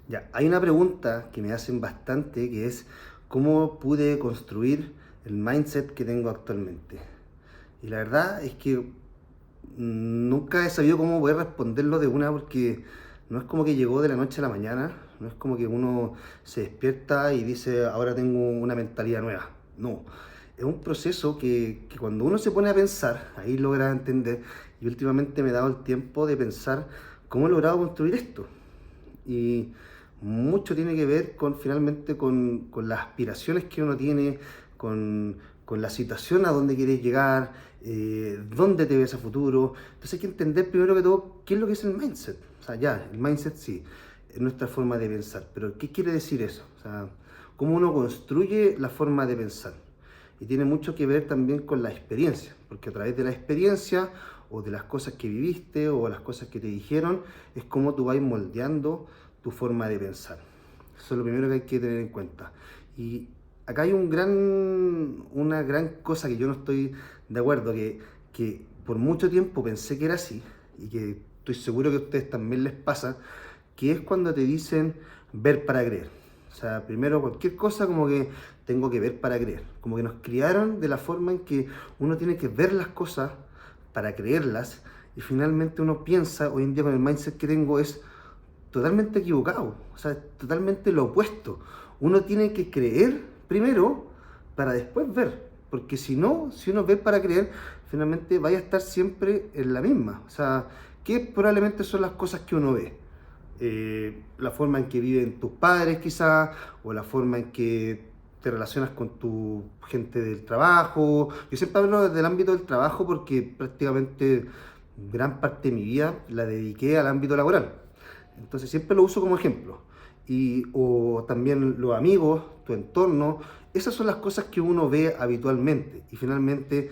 Ya, hay una pregunta que me hacen bastante que es ¿cómo pude construir el mindset que tengo actualmente? Y la verdad es que nunca he sabido cómo poder responderlo de una porque no es como que llegó de la noche a la mañana, no es como que uno se despierta y dice ahora tengo una mentalidad nueva. No, es un proceso que cuando uno se pone a pensar, ahí logra entender y últimamente me he dado el tiempo de pensar cómo he logrado construir esto. Y mucho tiene que ver con finalmente con las aspiraciones que uno tiene, con la situación a donde quieres llegar, dónde te ves a futuro. Entonces hay que entender primero que todo qué es lo que es el mindset. O sea, ya, el mindset sí, es nuestra forma de pensar, pero ¿qué quiere decir eso? O sea, cómo uno construye la forma de pensar. Y tiene mucho que ver también con la experiencia, porque a través de la experiencia o de las cosas que viviste o las cosas que te dijeron, es como tú vas moldeando tu forma de pensar. Eso es lo primero que hay que tener en cuenta. Y acá hay una gran cosa que yo no estoy de acuerdo, que por mucho tiempo pensé que era así, y que estoy seguro que a ustedes también les pasa, que es cuando te dicen ver para creer. O sea, primero cualquier cosa como que tengo que ver para creer. Como que nos criaron de la forma en que uno tiene que ver las cosas para creerlas y finalmente uno piensa, hoy en día con el mindset que tengo es totalmente equivocado, o sea, totalmente lo opuesto. Uno tiene que creer primero para después ver, porque si no, si uno ve para creer, finalmente vaya a estar siempre en la misma. O sea, ¿qué probablemente son las cosas que uno ve? La forma en que viven tus padres quizás, o la forma en que te relacionas con tu gente del trabajo. Yo siempre hablo desde el ámbito del trabajo porque prácticamente gran parte de mi vida la dediqué al ámbito laboral. Entonces siempre lo uso como ejemplo. O también los amigos, tu entorno, esas son las cosas que uno ve habitualmente. Y finalmente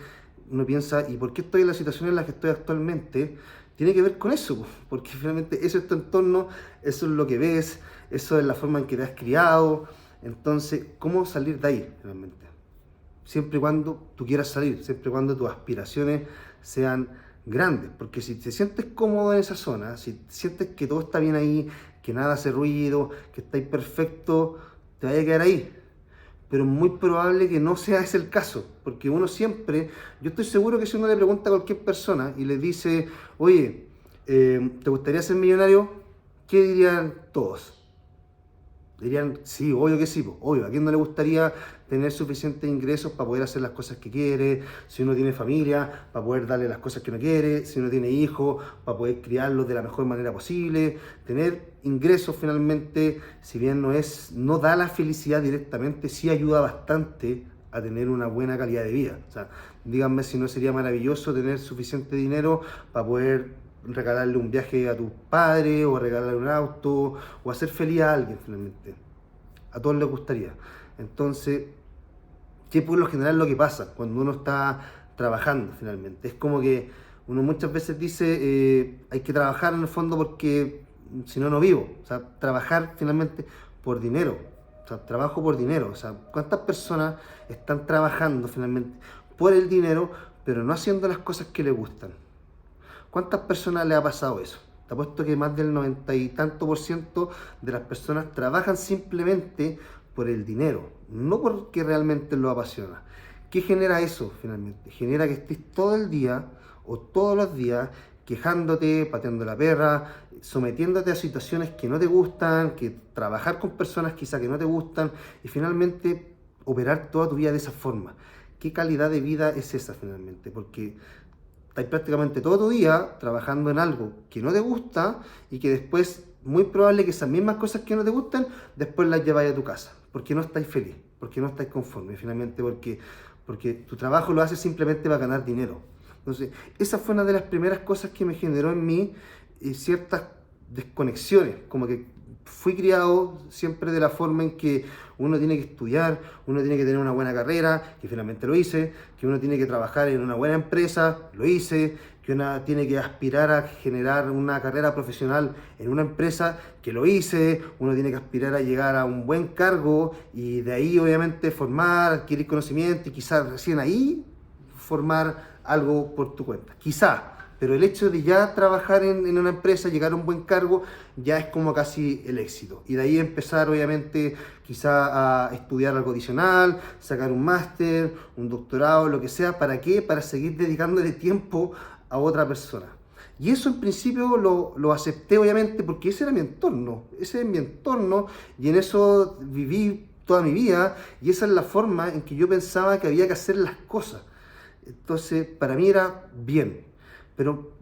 uno piensa, ¿y por qué estoy en la situación en la que estoy actualmente? Tiene que ver con eso, porque finalmente eso es tu entorno, eso es lo que ves, eso es la forma en que te has criado. Entonces, ¿cómo salir de ahí finalmente? Siempre y cuando tú quieras salir, siempre y cuando tus aspiraciones sean grandes, porque si te sientes cómodo en esa zona, si sientes que todo está bien ahí, que nada hace ruido, que estáis perfecto, te vaya a quedar ahí. Pero es muy probable que no sea ese el caso, porque uno siempre, yo estoy seguro que si uno le pregunta a cualquier persona y le dice, oye, ¿te gustaría ser millonario? ¿Qué dirían todos? Dirían, sí, obvio que sí, obvio. ¿A quién no le gustaría tener suficientes ingresos para poder hacer las cosas que quiere? Si uno tiene familia, para poder darle las cosas que uno quiere. Si uno tiene hijos, para poder criarlos de la mejor manera posible. Tener ingresos finalmente, si bien no da la felicidad directamente, sí ayuda bastante a tener una buena calidad de vida. O sea, díganme si no sería maravilloso tener suficiente dinero para poder regalarle un viaje a tus padres o regalarle un auto o hacer feliz a alguien finalmente. A todos les gustaría. Entonces, ¿qué por lo general lo que pasa cuando uno está trabajando finalmente? Es como que uno muchas veces dice hay que trabajar en el fondo porque si no, no vivo. O sea, trabajar finalmente por dinero. O sea, trabajo por dinero. O sea, ¿cuántas personas están trabajando finalmente por el dinero, pero no haciendo las cosas que les gustan? ¿Cuántas personas le ha pasado eso? Te apuesto que más del 90 y tanto por ciento de las personas trabajan simplemente por el dinero, no porque realmente lo apasiona. ¿Qué genera eso finalmente? Genera que estés todo el día o todos los días quejándote, pateando la perra, sometiéndote a situaciones que no te gustan, que trabajar con personas quizá que no te gustan y finalmente operar toda tu vida de esa forma. ¿Qué calidad de vida es esa finalmente? Porque estás prácticamente todo tu día trabajando en algo que no te gusta y que después, muy probable que esas mismas cosas que no te gustan, después las lleváis a tu casa, porque no estáis feliz, porque no estáis conforme, finalmente porque tu trabajo lo haces simplemente para ganar dinero. Entonces, esa fue una de las primeras cosas que me generó en mí ciertas desconexiones, como que fui criado siempre de la forma en que uno tiene que estudiar, uno tiene que tener una buena carrera, que finalmente lo hice, que uno tiene que trabajar en una buena empresa, lo hice, que uno tiene que aspirar a generar una carrera profesional en una empresa, que lo hice, uno tiene que aspirar a llegar a un buen cargo y de ahí obviamente formar, adquirir conocimiento y quizás recién ahí formar algo por tu cuenta. Quizás, pero el hecho de ya trabajar en una empresa, llegar a un buen cargo, ya es como casi el éxito. Y de ahí empezar, obviamente, quizá a estudiar algo adicional, sacar un máster, un doctorado, lo que sea. ¿Para qué? Para seguir dedicándole tiempo a otra persona. Y eso en principio lo acepté, obviamente, porque ese era mi entorno, ese es mi entorno, y en eso viví toda mi vida, y esa es la forma en que yo pensaba que había que hacer las cosas. Entonces, para mí era bien. Pero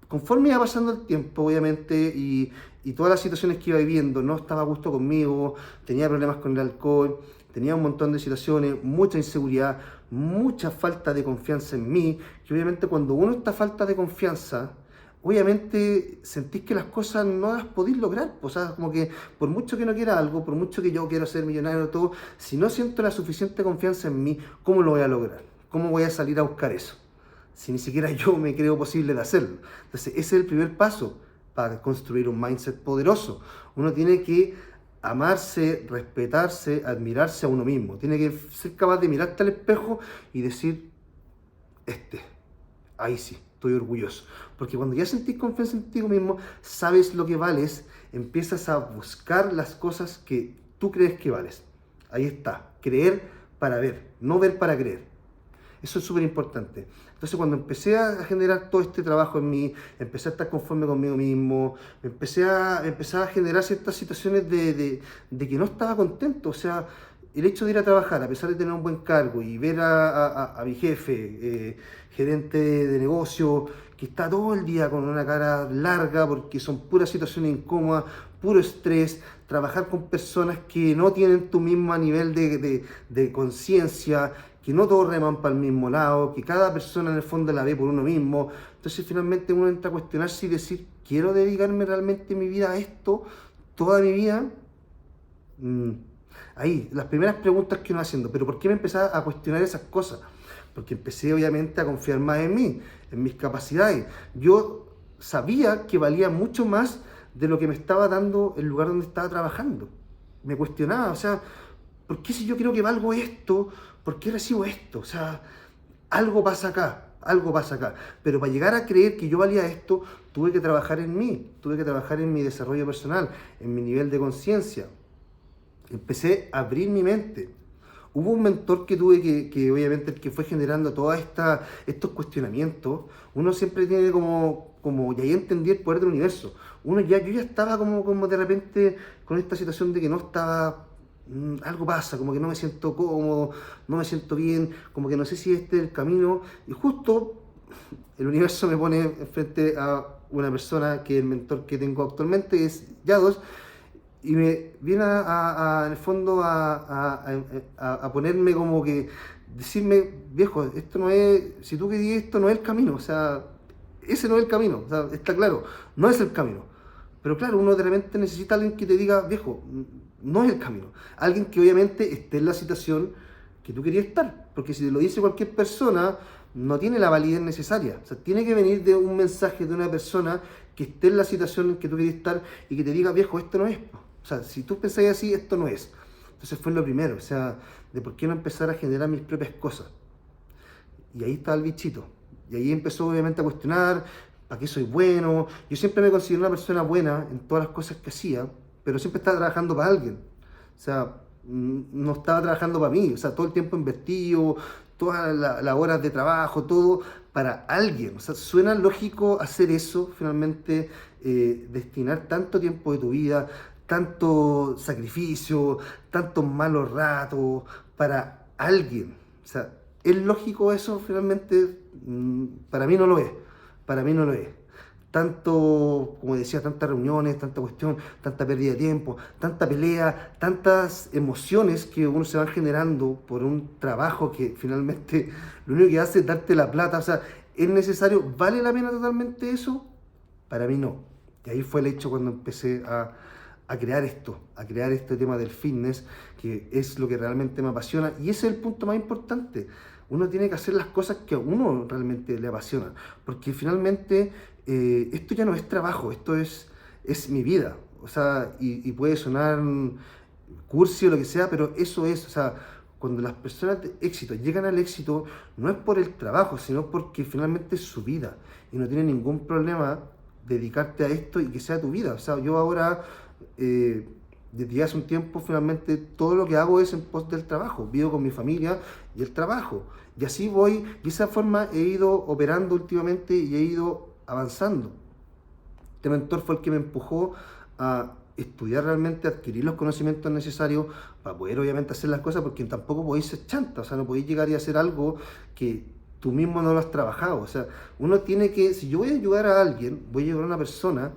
conforme iba pasando el tiempo, obviamente, y todas las situaciones que iba viviendo, no estaba a gusto conmigo, tenía problemas con el alcohol, tenía un montón de situaciones, mucha inseguridad, mucha falta de confianza en mí, que obviamente cuando uno está falta de confianza, obviamente sentís que las cosas no las podéis lograr. O sea, como que por mucho que no quiera algo, por mucho que yo quiero ser millonario, todo, si no siento la suficiente confianza en mí, ¿cómo lo voy a lograr? ¿Cómo voy a salir a buscar eso? Si ni siquiera yo me creo posible de hacerlo. Entonces, ese es el primer paso para construir un mindset poderoso. Uno tiene que amarse, respetarse, admirarse a uno mismo. Tiene que ser capaz de mirarte al espejo y decir, ahí sí, estoy orgulloso. Porque cuando ya sentís confianza en ti mismo, sabes lo que vales, empiezas a buscar las cosas que tú crees que vales. Ahí está, creer para ver, no ver para creer. Eso es súper importante. Entonces, cuando empecé a generar todo este trabajo en mí, empecé a estar conforme conmigo mismo, empecé a generar ciertas situaciones de que no estaba contento. O sea, el hecho de ir a trabajar, a pesar de tener un buen cargo y ver a mi jefe, gerente de negocio, que está todo el día con una cara larga porque son puras situaciones incómodas, puro estrés, trabajar con personas que no tienen tu mismo nivel de conciencia, que no todos reman para el mismo lado, que cada persona en el fondo la ve por uno mismo. Entonces finalmente uno entra a cuestionarse y decir, ¿quiero dedicarme realmente mi vida a esto, toda mi vida? Ahí, las primeras preguntas que uno va haciendo, pero ¿por qué me empecé a cuestionar esas cosas? Porque empecé obviamente a confiar más en mí, en mis capacidades. Yo sabía que valía mucho más de lo que me estaba dando el lugar donde estaba trabajando. Me cuestionaba, o sea, ¿por qué si yo creo que valgo esto, por qué recibo esto? O sea, algo pasa acá, algo pasa acá. Pero para llegar a creer que yo valía esto, tuve que trabajar en mí, tuve que trabajar en mi desarrollo personal, en mi nivel de conciencia. Empecé a abrir mi mente. Hubo un mentor que tuve que obviamente el que fue generando todos estos cuestionamientos. Uno siempre tiene como ya entendí el poder del universo. Yo ya estaba como de repente con esta situación de que no estaba, algo pasa, como que no me siento cómodo, no me siento bien, como que no sé si este es el camino. Y justo el universo me pone enfrente a una persona que es el mentor que tengo actualmente, es Yados, y me viene en el fondo a ponerme como que, decirme, viejo, esto no es, si tú querías esto no es el camino, o sea, ese no es el camino, o sea, está claro, no es el camino. Pero claro, uno de repente necesita a alguien que te diga, viejo, no es el camino. Alguien que obviamente esté en la situación que tú querías estar, porque si te lo dice cualquier persona, no tiene la validez necesaria. O sea, tiene que venir de un mensaje de una persona que esté en la situación en que tú querías estar y que te diga, viejo, esto no es. O sea, si tú pensáis así, esto no es. Entonces fue lo primero, o sea, de por qué no empezar a generar mis propias cosas. Y ahí está el bichito. Y ahí empezó obviamente a cuestionar, ¿para qué soy bueno? Yo siempre me considero una persona buena en todas las cosas que hacía, pero siempre estaba trabajando para alguien. O sea, no estaba trabajando para mí. O sea, todo el tiempo invertido, todas las horas de trabajo, todo para alguien. O sea, suena lógico hacer eso, finalmente, destinar tanto tiempo de tu vida, tanto sacrificio, tantos malos ratos para alguien. O sea, ¿es lógico eso? Finalmente, para mí no lo es. Para mí no lo es. Tanto, como decía, tantas reuniones, tanta cuestión, tanta pérdida de tiempo, tanta pelea, tantas emociones que uno se van generando por un trabajo que finalmente lo único que hace es darte la plata. O sea, ¿es necesario? ¿Vale la pena totalmente eso? Para mí no. Y ahí fue el hecho cuando empecé a crear esto, a crear este tema del fitness, que es lo que realmente me apasiona. Y ese es el punto más importante. Uno tiene que hacer las cosas que a uno realmente le apasionan, porque finalmente esto ya no es trabajo, esto es mi vida. O sea, y puede sonar cursi o lo que sea, pero eso es, o sea, cuando las personas de éxito llegan al éxito, no es por el trabajo, sino porque finalmente es su vida y no tiene ningún problema dedicarte a esto y que sea tu vida. O sea, yo ahora, desde hace un tiempo, finalmente todo lo que hago es en pos del trabajo. Vivo con mi familia y el trabajo. Y así voy, y de esa forma he ido operando últimamente y he ido avanzando. Este mentor fue el que me empujó a estudiar realmente, adquirir los conocimientos necesarios para poder obviamente hacer las cosas, porque tampoco podéis ser chanta, o sea, no podéis llegar y hacer algo que tú mismo no lo has trabajado. O sea, uno tiene que, si yo voy a ayudar a alguien, voy a ayudar a una persona,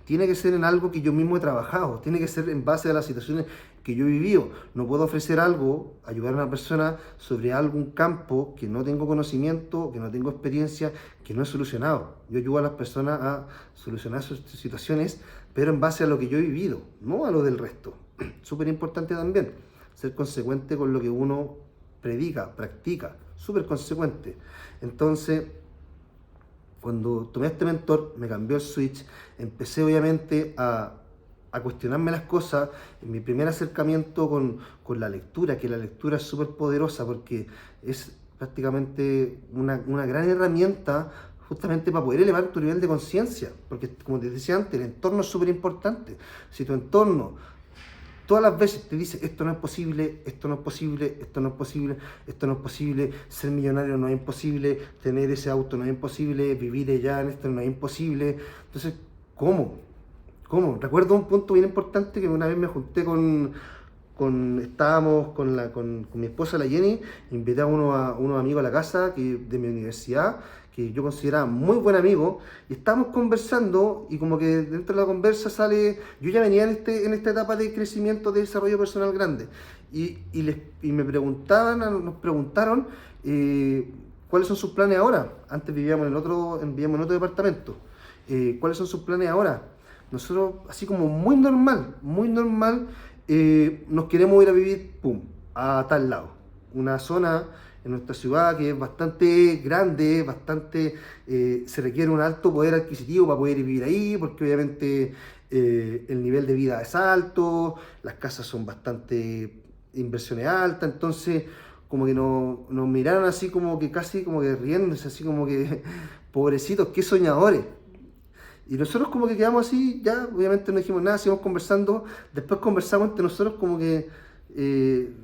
tiene que ser en algo que yo mismo he trabajado, tiene que ser en base a las situaciones que yo he vivido. No puedo ofrecer algo, ayudar a una persona sobre algún campo que no tengo conocimiento, que no tengo experiencia, que no he solucionado. Yo ayudo a las personas a solucionar sus situaciones, pero en base a lo que yo he vivido, no a lo del resto. Súper importante también, ser consecuente con lo que uno predica, practica, súper consecuente. Entonces, cuando tomé a este mentor, me cambió el switch, empecé obviamente a cuestionarme las cosas. En mi primer acercamiento con la lectura, que la lectura es súper poderosa porque es prácticamente una gran herramienta justamente para poder elevar tu nivel de conciencia, porque como te decía antes, el entorno es súper importante. Si tu entorno todas las veces te dice esto no es posible, esto no es posible, esto no es posible, esto no es posible, ser millonario no es imposible, tener ese auto no es imposible, vivir allá en esto no es imposible, entonces, ¿cómo? ¿Cómo? Recuerdo un punto bien importante que una vez me junté estábamos con mi esposa, la Jenny, invité a unos amigos a la casa de mi universidad, que yo consideraba muy buen amigo, y estábamos conversando, y como que dentro de la conversa sale, yo ya venía en esta etapa de crecimiento, de desarrollo personal grande, y nos preguntaron cuáles son sus planes ahora. Antes vivíamos vivíamos en otro departamento. ¿Cuáles son sus planes ahora? Nosotros, así como muy normal, nos queremos ir a vivir, pum, a tal lado. Una zona en nuestra ciudad que es bastante grande, se requiere un alto poder adquisitivo para poder vivir ahí, porque obviamente el nivel de vida es alto, las casas son bastante inversiones altas, entonces como que nos miraron así como que casi como que riéndose, así como que pobrecitos, qué soñadores. Y nosotros como que quedamos así, ya obviamente no dijimos nada, seguimos conversando, después conversamos entre nosotros como que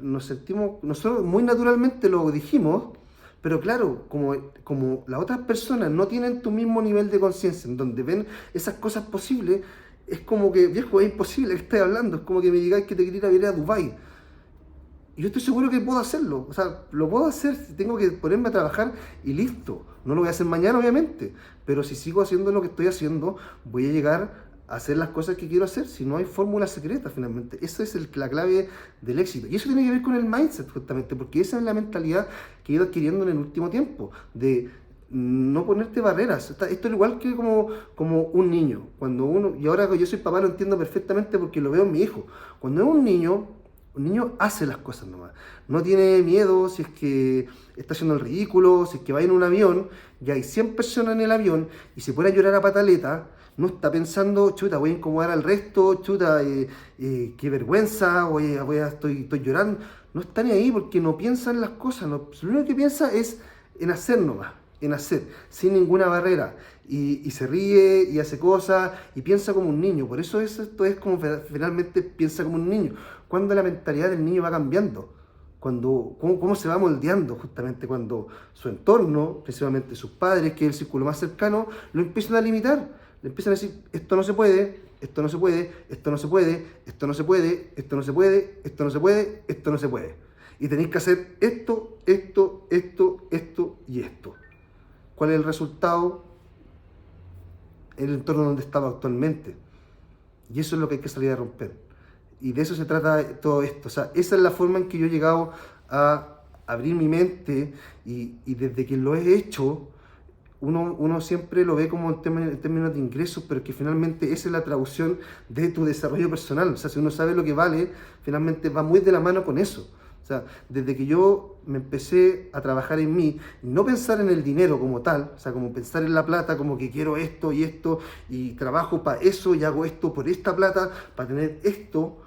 nos sentimos, nosotros muy naturalmente lo dijimos, pero claro, como las otras personas no tienen tu mismo nivel de conciencia, en donde ven esas cosas posibles, es como que, viejo, es imposible que estés hablando, es como que me digáis que te quería ir a vivir a Dubái. Y yo estoy seguro que puedo hacerlo, o sea, lo puedo hacer, tengo que ponerme a trabajar y listo. No lo voy a hacer mañana, obviamente, pero si sigo haciendo lo que estoy haciendo, voy a llegar a hacer las cosas que quiero hacer, si no hay fórmula secreta finalmente. Esa es la clave del éxito. Y eso tiene que ver con el mindset, justamente, porque esa es la mentalidad que he ido adquiriendo en el último tiempo, de no ponerte barreras. Esto es igual que como un niño. Y ahora que yo soy papá lo entiendo perfectamente porque lo veo en mi hijo. Cuando es un niño hace las cosas nomás. No tiene miedo si es que está haciendo el ridículo, si es que va en un avión, y hay 100 personas en el avión, y se pone a llorar a pataleta, no está pensando, chuta, voy a incomodar al resto, chuta, qué vergüenza, estoy llorando. No está ni ahí porque no piensa en las cosas, no, lo único que piensa es en hacer nomás, en hacer, sin ninguna barrera. Y se ríe y hace cosas y piensa como un niño. Por eso esto es como finalmente piensa como un niño. Cuando la mentalidad del niño va cambiando, cómo se va moldeando justamente cuando su entorno, principalmente sus padres, que es el círculo más cercano, lo empiezan a limitar. Le empiezan a decir, esto no se puede, esto no se puede, esto no se puede, esto no se puede, esto no se puede, esto no se puede, esto no se puede. Y tenéis que hacer esto y esto. ¿Cuál es el resultado? El entorno donde estaba actualmente. Y eso es lo que hay que salir a romper. Y de eso se trata todo esto. O sea, esa es la forma en que yo he llegado a abrir mi mente y desde que lo he hecho, uno siempre lo ve como en términos de ingresos, pero que finalmente esa es la traducción de tu desarrollo personal. O sea, si uno sabe lo que vale, finalmente va muy de la mano con eso. O sea, desde que yo me empecé a trabajar en mí, no pensar en el dinero como tal, o sea, como pensar en la plata, como que quiero esto, y trabajo para eso, y hago esto por esta plata, para tener esto,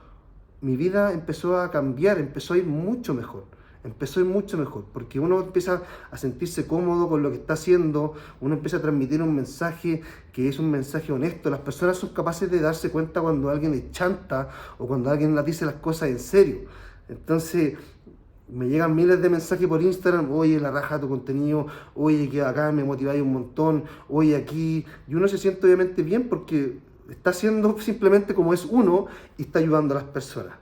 mi vida empezó a cambiar, empezó a ir mucho mejor. empezó a ir mucho mejor, porque uno empieza a sentirse cómodo con lo que está haciendo, uno empieza a transmitir un mensaje que es un mensaje honesto. Las personas son capaces de darse cuenta cuando alguien es chanta o cuando alguien les dice las cosas en serio. Entonces, me llegan miles de mensajes por Instagram: oye, la raja tu contenido, oye, que acá me motiváis un montón, oye, aquí. Y uno se siente obviamente bien porque está haciendo simplemente como es uno y está ayudando a las personas.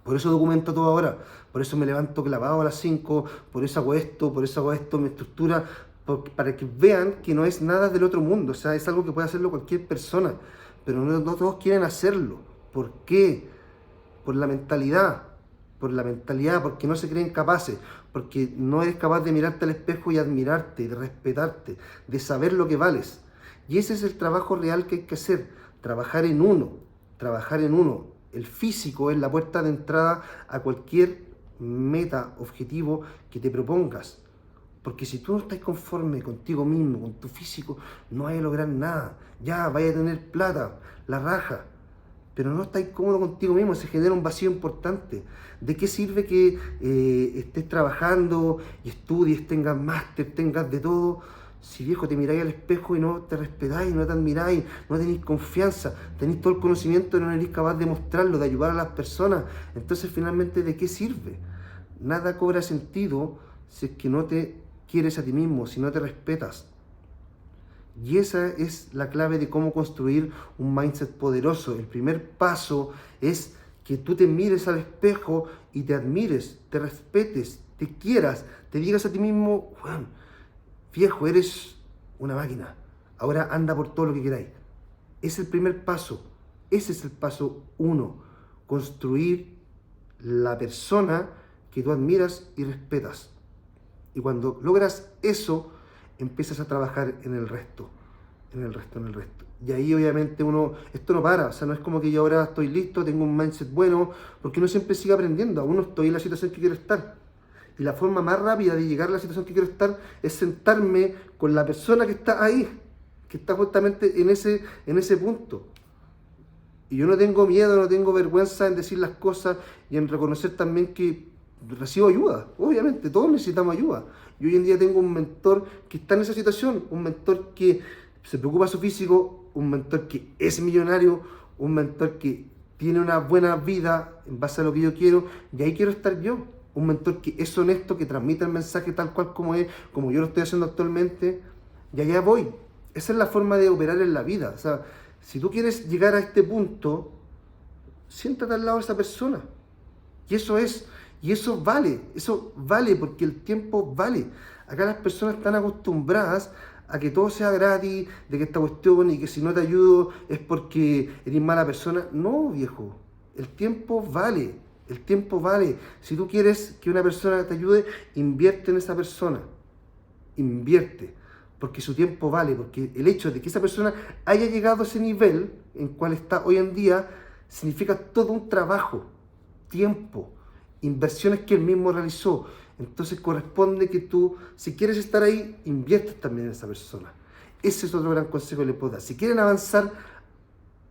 Por eso documento todo ahora, por eso me levanto clavado a las 5, por eso hago esto, mi estructura, para que vean que no es nada del otro mundo. O sea, es algo que puede hacerlo cualquier persona, pero no todos quieren hacerlo. ¿Por qué? Por la mentalidad, porque no se creen capaces, porque no eres capaz de mirarte al espejo y admirarte, de respetarte, de saber lo que vales. Y ese es el trabajo real que hay que hacer, trabajar en uno. El físico es la puerta de entrada a cualquier meta, objetivo que te propongas. Porque si tú no estás conforme contigo mismo, con tu físico, no vas a lograr nada. Ya, vaya a tener plata, la raja, pero no estás cómodo contigo mismo, se genera un vacío importante. ¿De qué sirve que estés trabajando y estudies, tengas máster, tengas de todo, si, viejo, te miráis al espejo y no te respetáis, no te admiráis, no tenéis confianza, tenéis todo el conocimiento y no eres capaz de mostrarlo, de ayudar a las personas? Entonces, finalmente, ¿de qué sirve? Nada cobra sentido si es que no te quieres a ti mismo, si no te respetas. Y esa es la clave de cómo construir un mindset poderoso. El primer paso es que tú te mires al espejo y te admires, te respetes, te quieras, te digas a ti mismo: bueno, viejo, eres una máquina, ahora anda por todo lo que queráis. Es el primer paso, ese es el paso 1, construir la persona que tú admiras y respetas. Y cuando logras eso, empiezas a trabajar en el resto. Y ahí obviamente esto no para, o sea, no es como que yo ahora estoy listo, tengo un mindset bueno, porque uno siempre sigue aprendiendo, aún no estoy en la situación que quiero estar. Y la forma más rápida de llegar a la situación que quiero estar es sentarme con la persona que está ahí, que está justamente en ese punto. Y yo no tengo miedo, no tengo vergüenza en decir las cosas y en reconocer también que recibo ayuda. Obviamente, todos necesitamos ayuda. Y hoy en día tengo un mentor que está en esa situación, un mentor que se preocupa de su físico, un mentor que es millonario, un mentor que tiene una buena vida en base a lo que yo quiero, y ahí quiero estar yo. Un mentor que es honesto, que transmite el mensaje tal cual como es, como yo lo estoy haciendo actualmente, y allá voy. Esa es la forma de operar en la vida. O sea, si tú quieres llegar a este punto, siéntate al lado de esa persona. Y eso vale porque el tiempo vale. Acá las personas están acostumbradas a que todo sea gratis, de que esta cuestión y que si no te ayudo es porque eres mala persona. No, viejo, el tiempo vale. Si tú quieres que una persona te ayude, invierte en esa persona. Invierte. Porque su tiempo vale, porque el hecho de que esa persona haya llegado a ese nivel en cual está hoy en día, significa todo un trabajo, tiempo, inversiones que él mismo realizó. Entonces corresponde que tú, si quieres estar ahí, inviertes también en esa persona. Ese es otro gran consejo que les puedo dar. Si quieren avanzar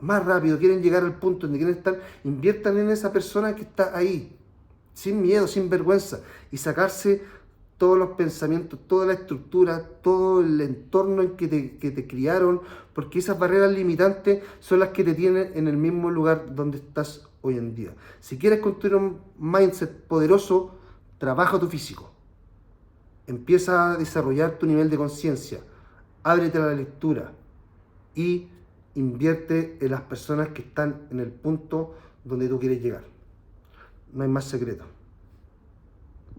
más rápido, quieren llegar al punto donde quieren estar, inviertan en esa persona que está ahí, sin miedo, sin vergüenza, y sacarse todos los pensamientos, toda la estructura, todo el entorno en que te criaron, porque esas barreras limitantes son las que te tienen en el mismo lugar donde estás hoy en día. Si quieres construir un mindset poderoso, trabaja tu físico, empieza a desarrollar tu nivel de conciencia, ábrete a la lectura y invierte en las personas que están en el punto donde tú quieres llegar. No hay más secreto.